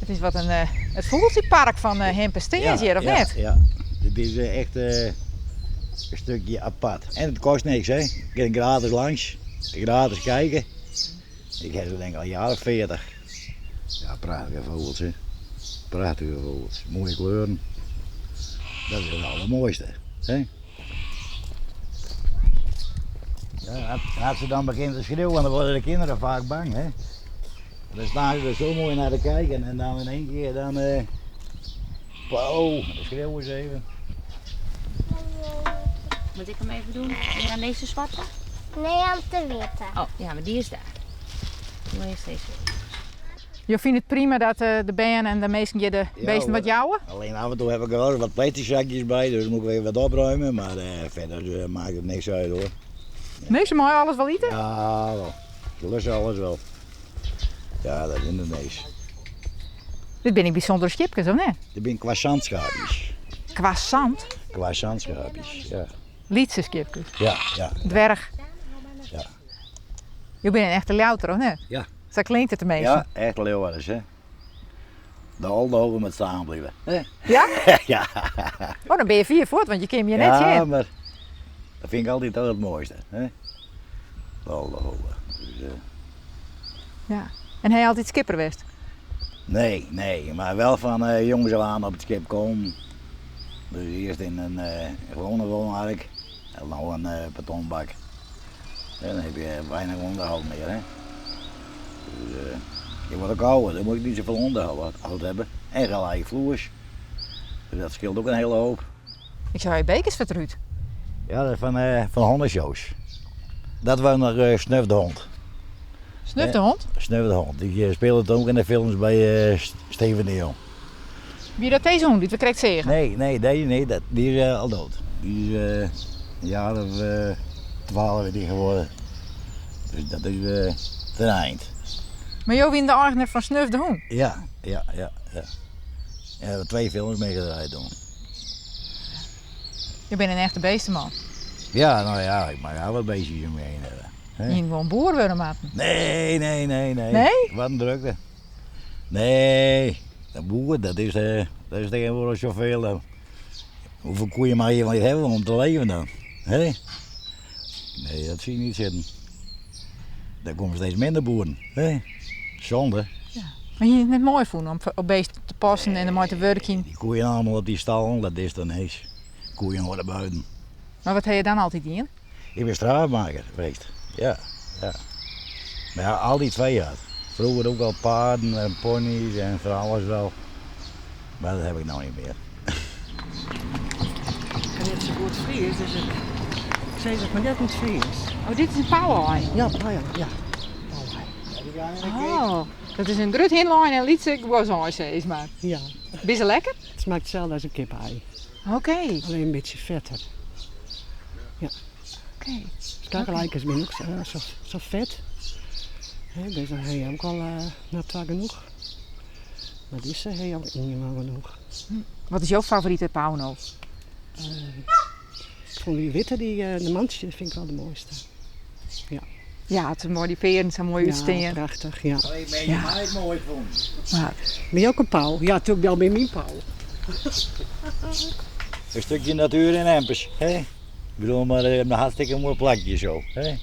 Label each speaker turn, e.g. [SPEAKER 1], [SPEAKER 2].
[SPEAKER 1] Het is wat het vogeltjepark van Hempensteens hier, of net?
[SPEAKER 2] Ja, dit is echt een stukje apart. En het kost niks, hè. Je kan gratis langs, gratis kijken. Ik heb zo denk ik al jaren 40. Ja, prachtige vogels, hè. Prachtige vogels, mooie kleuren. Dat is het allermooiste, hè. Ja, als ze dan begint te schreeuwen, dan worden de kinderen vaak bang, hè. Dan staan ze er zo mooi naar te kijken en dan in één keer dan, dan schreeuwen ze even.
[SPEAKER 3] Moet ik hem even doen? Weer aan deze zwarte?
[SPEAKER 4] Nee, aan te witte.
[SPEAKER 3] Oh, ja, maar die is daar. Doe eerst deze.
[SPEAKER 1] Je vindt het prima dat de bijen en de meesten je de beesten wat jouwen?
[SPEAKER 2] Alleen af en toe heb ik er wel wat plastic zakjes bij, dus moet ik even wat opruimen. Maar verder maakt het niks uit hoor.
[SPEAKER 1] Nee, ze mogen alles wel eten?
[SPEAKER 2] Ja, wel. Ze lussen alles wel. Ja, dat is Indonesisch.
[SPEAKER 1] Dit ben ik bijzondere schipjes, of net?
[SPEAKER 2] Dit zijn croissantschaapjes.
[SPEAKER 1] Croissant?
[SPEAKER 2] Croissantschaapjes, ja.
[SPEAKER 1] Lietse schipjes.
[SPEAKER 2] Ja.
[SPEAKER 1] Dwerg.
[SPEAKER 2] Ja.
[SPEAKER 1] Je bent een echte louter, of net?
[SPEAKER 2] Ja.
[SPEAKER 1] Zo klinkt het de meeste.
[SPEAKER 2] Ja, echt leeuwers, hè. De oude hogen met staan blijven.
[SPEAKER 1] Ja?
[SPEAKER 2] Ja.
[SPEAKER 1] Oh, dan ben je 4 voort, want je kan je net
[SPEAKER 2] Ja,
[SPEAKER 1] zien.
[SPEAKER 2] maar dat vind ik altijd het mooiste, hè. De oude hogen. Dus,
[SPEAKER 1] Ja. En hij altijd skipper geweest?
[SPEAKER 2] nee, maar wel van jongens al aan op het schip komen. Dus eerst in een gewone woonwerk en dan een betonbak. En dan heb je weinig onderhoud meer. Hè. Dus, je wordt ook ouder, dan moet ik niet zoveel onderhoud hebben. En gelijk vloers. Dus dat scheelt ook een hele hoop.
[SPEAKER 1] Ik zou je bekers vertruut.
[SPEAKER 2] Ja, dat is van hondenshows. Dat was nog Snuf de hond.
[SPEAKER 1] Snuf de hond?
[SPEAKER 2] Snuf de hond. Die speelde toen ook in de films bij Steven de Jong.
[SPEAKER 1] Wie dat deze hond doet, we krijgen zeggen.
[SPEAKER 2] Nee, die is al dood. Die is een jaar of 12 is die geworden. Dus dat is ten eind.
[SPEAKER 1] Maar jou wint de eigenaar van Snuf de hond?
[SPEAKER 2] Ja. We hebben 2 films meegedraaid toen.
[SPEAKER 1] Je bent een echte beestenman.
[SPEAKER 2] Ja, nou ja, ik mag wel wat beestjes om me heen hebben. Hè?
[SPEAKER 1] Je gewoon boer worden, maten.
[SPEAKER 2] Nee.
[SPEAKER 1] Nee?
[SPEAKER 2] Wat een drukte. Nee, dat boer, dat is tegenwoordig zoveel. Hoeveel koeien mag je wel hebben om te leven dan? Hè? Nee, dat zie je niet zitten. Er komen steeds minder boeren. Hè? Zonde.
[SPEAKER 1] Maar je het net mooi voelen om op beesten te passen en er maar te werken.
[SPEAKER 2] Die koeien allemaal op die stal, dat is dan niks. Koeien worden buiten.
[SPEAKER 1] Maar wat heb je dan altijd in?
[SPEAKER 2] Ik ben straatmaker geweest. Ja. Maar ja, al die 2 jaar. Vroeger ook al paarden en ponies en voor alles wel. Maar dat heb ik nou niet meer.
[SPEAKER 5] En net zo goed Fries, dus ik zei dat maar net niet Fries.
[SPEAKER 1] Oh, dit is een pauwhaai.
[SPEAKER 5] Ja, ja.
[SPEAKER 1] Oh, dat is een grut hinlijn en lietse gwazaai, is maar.
[SPEAKER 5] Ja,
[SPEAKER 1] Ben ze lekker?
[SPEAKER 5] het smaakt hetzelfde als een kip-ei.
[SPEAKER 1] Oké.
[SPEAKER 5] Alleen een beetje vetter. Kakkerlak is ook zo vet. Deze heb je ook al net wel genoeg. Maar deze heb je ook niet meer genoeg.
[SPEAKER 1] Wat is jouw favoriete pauwno?
[SPEAKER 5] Ik vond die witte, de mansje, vind ik wel de mooiste.
[SPEAKER 1] Ja, het is mooi, die veren zijn mooi
[SPEAKER 5] Ja,
[SPEAKER 1] uitsteken.
[SPEAKER 5] prachtig, ja.
[SPEAKER 2] Alleen ben je mij het mooi vond.
[SPEAKER 1] Maar
[SPEAKER 5] Ben je ook een pauw? Ja, natuurlijk wel bij mijn pauw.
[SPEAKER 2] Een stukje natuur in Empers. Hè? Ik bedoel, maar een hartstikke mooi plakje zo. Hè?